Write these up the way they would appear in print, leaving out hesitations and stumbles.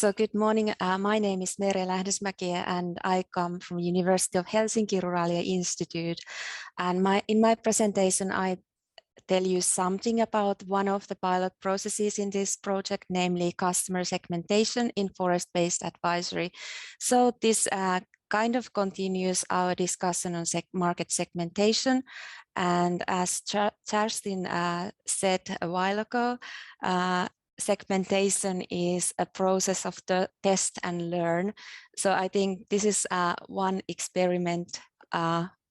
So good morning. My name is Merja Lähdesmäki and I come from University of Helsinki Ruralia Institute. And in my presentation, I tell you something about one of the pilot processes in this project, namely customer segmentation in forest-based advisory. So this kind of continues our discussion on market segmentation. And as Kerstin said a while ago, segmentation is a process of the test and learn. So I think this is one experiment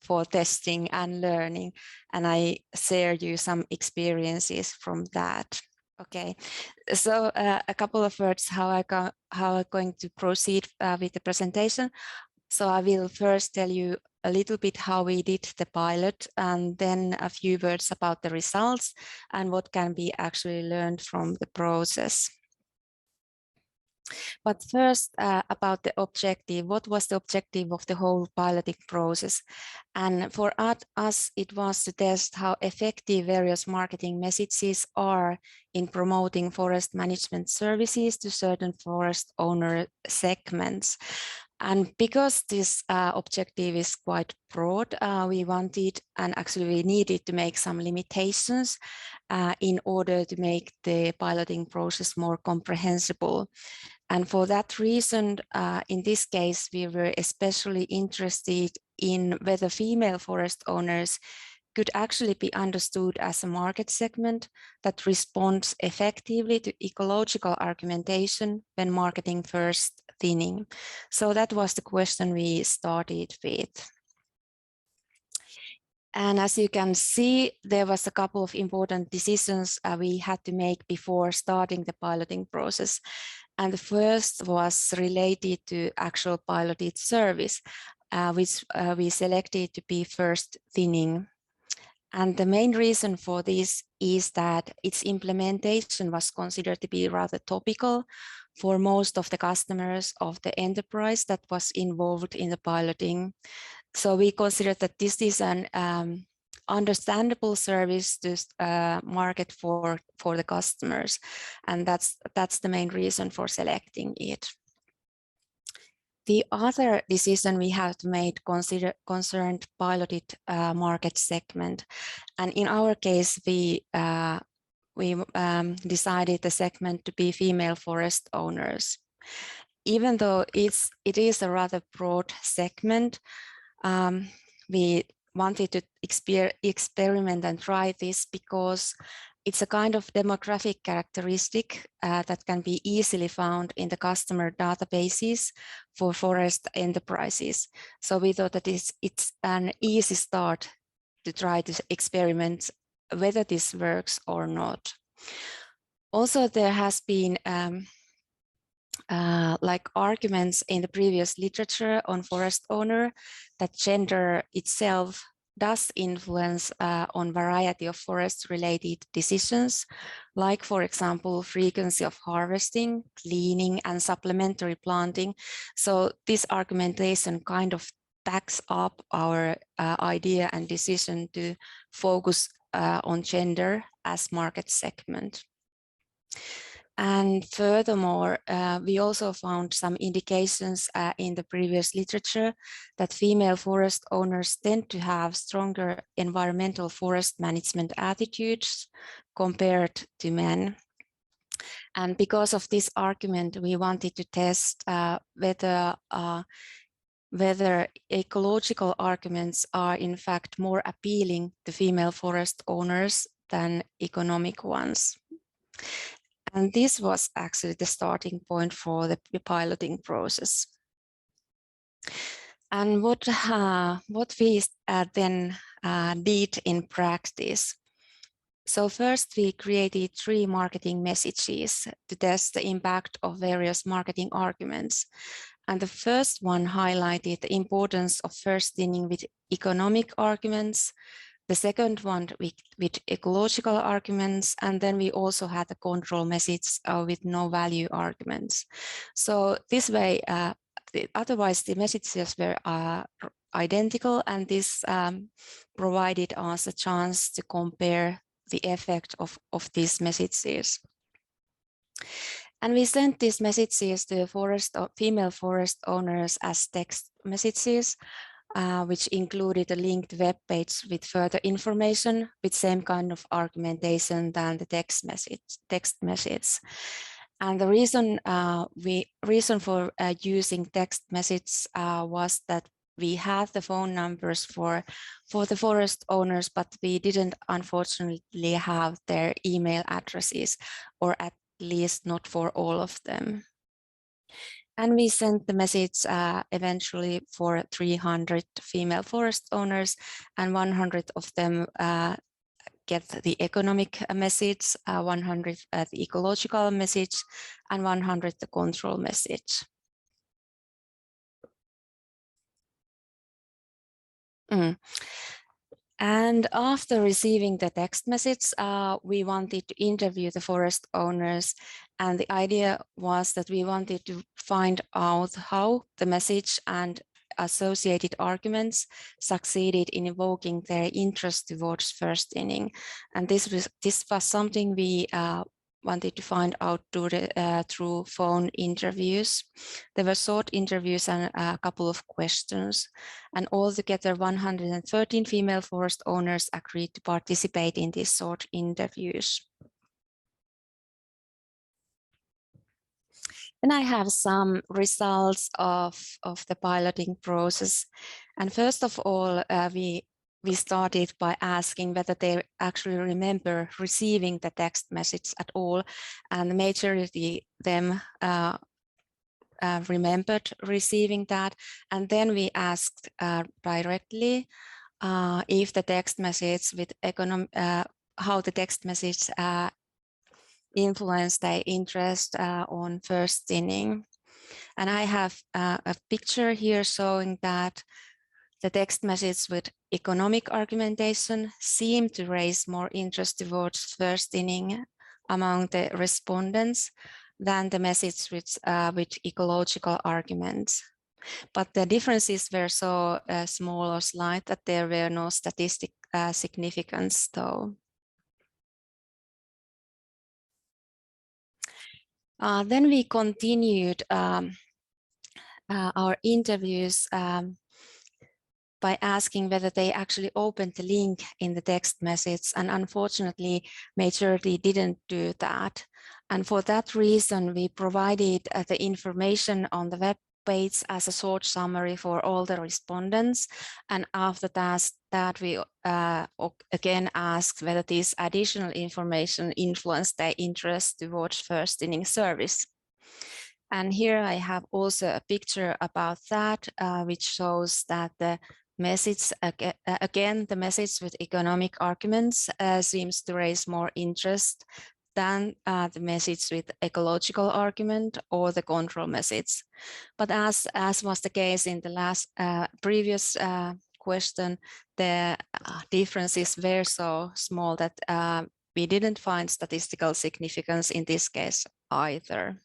for testing and learning, and I share you some experiences from that. Okay, so a couple of words how I'm going to proceed with the presentation. So I will first tell you a little bit how we did the pilot, and then a few words about the results and what can be actually learned from the process. But first, about the objective. What was the objective of the whole piloting process? And for us, it was to test how effective various marketing messages are in promoting forest management services to certain forest owner segments. And because this objective is quite broad, we wanted, and actually we needed to make some limitations in order to make the piloting process more comprehensible. And for that reason, in this case, we were especially interested in whether female forest owners could actually be understood as a market segment that responds effectively to ecological argumentation when marketing forest thinning. So that was the question we started with. And as you can see, there was a couple of important decisions we had to make before starting the piloting process. And the first was related to actual piloted service, which we selected to be first thinning. And the main reason for this is that its implementation was considered to be rather topical for most of the customers of the enterprise that was involved in the piloting. So we considered that this is an understandable service to market for the customers, and that's the main reason for selecting it. The other decision we had to make concerned piloted market segment, and in our case we decided the segment to be female forest owners. Even though it is a rather broad segment, we wanted to experiment and try this because it's a kind of demographic characteristic that can be easily found in the customer databases for forest enterprises. So we thought that it's an easy start to try to experiment whether this works or not. Also, there has been like arguments in the previous literature on forest owner that gender itself does influence on variety of forest related decisions, like for example, frequency of harvesting, cleaning and supplementary planting. So this argumentation kind of backs up our idea and decision to focus on gender as market segment. And furthermore, we also found some indications in the previous literature that female forest owners tend to have stronger environmental forest management attitudes compared to men. And because of this argument, we wanted to test whether ecological arguments are in fact more appealing to female forest owners than economic ones. And this was actually the starting point for the piloting process. And what we then did in practice. So first we created 3 marketing messages to test the impact of various marketing arguments. And the first one highlighted the importance of first thinning with economic arguments, the second one with ecological arguments, and then we also had a control message with no value arguments. So this way, otherwise the messages were identical, and this provided us a chance to compare the effect of these messages. And we sent these messages to female forest owners as text messages, which included a linked web page with further information with same kind of argumentation than the text message. And the reason for using text message was that we had the phone numbers for the forest owners, but we didn't unfortunately have their email addresses, or at least not for all of them. And we sent the message eventually for 300 female forest owners, and 100 of them get the economic message, 100 the ecological message, and 100 the control message. And after receiving the text message, we wanted to interview the forest owners. And the idea was that we wanted to find out how the message and associated arguments succeeded in evoking their interest towards first inning. And this was something we wanted to find out through phone interviews. There were short interviews and a couple of questions, and altogether 113 female forest owners agreed to participate in these short interviews. And I have some results of the piloting process. And first of all, we started by asking whether they actually remember receiving the text message at all, and the majority of them remembered receiving that. And then we asked directly if the text message with how the text message influenced their interest on first inning. And I have a picture here showing that the text message with economic argumentation seemed to raise more interest towards first inning among the respondents than the message with ecological arguments. But the differences were so small or slight that there were no statistic significance though. Then we continued our interviews by asking whether they actually opened the link in the text message, and unfortunately, majority didn't do that. And for that reason, we provided the information on the web page as a short summary for all the respondents. And after that we again asked whether this additional information influenced their interest towards first inning service. And here I have also a picture about that, which shows that the message, again, the message with economic arguments seems to raise more interest than the message with ecological argument or the control message. But as was the case in the last previous question, the differences were so small that we didn't find statistical significance in this case either.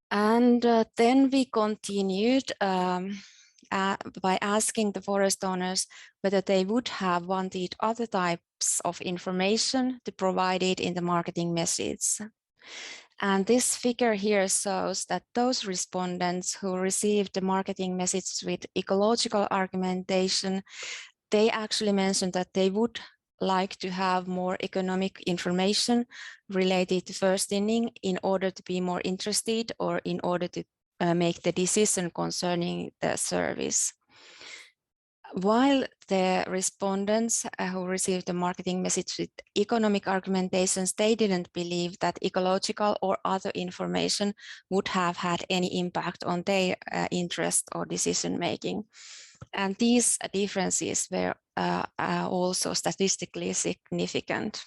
And then we continued by asking the forest owners whether they would have wanted other types of information to provide it in the marketing message. And this figure here shows that those respondents who received the marketing message with ecological argumentation, they actually mentioned that they would like to have more economic information related to first inning in order to be more interested or in order to make the decision concerning the service. While the respondents who received the marketing message with economic argumentations, they didn't believe that ecological or other information would have had any impact on their interest or decision making. And these differences were also statistically significant.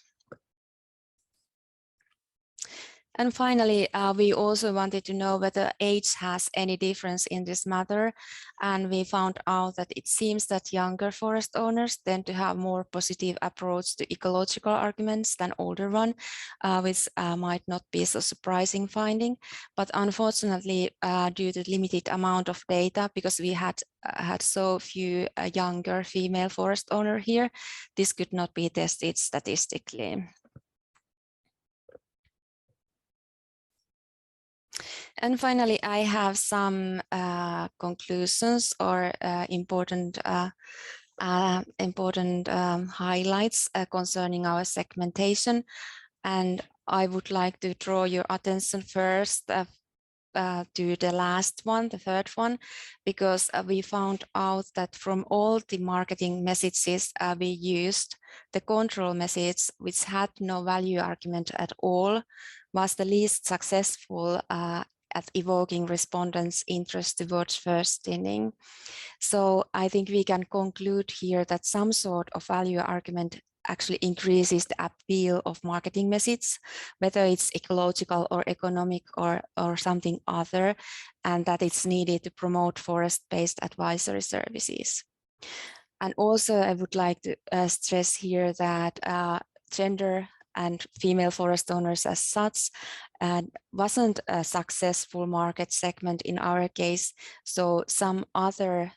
And finally, we also wanted to know whether age has any difference in this matter. And we found out that it seems that younger forest owners tend to have more positive approach to ecological arguments than older one, which might not be so surprising finding. But unfortunately, due to limited amount of data, because we had so few younger female forest owner here, this could not be tested statistically. And finally, I have some conclusions or important highlights concerning our segmentation. And I would like to draw your attention first to the last one, the third one, because we found out that from all the marketing messages we used, the control message, which had no value argument at all, was the least successful at evoking respondents' interest towards first inning. So I think we can conclude here that some sort of value argument actually increases the appeal of marketing message, whether it's ecological or economic or something other, and that it's needed to promote forest-based advisory services. And also I would like to stress here that gender and female forest owners as such wasn't a successful market segment in our case. So some other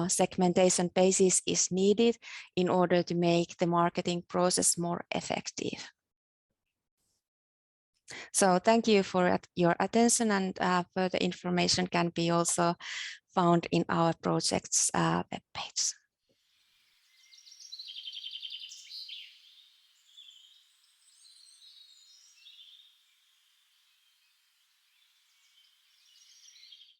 segmentation basis is needed in order to make the marketing process more effective. So thank you for your attention, and further information can be also found in our project's webpage.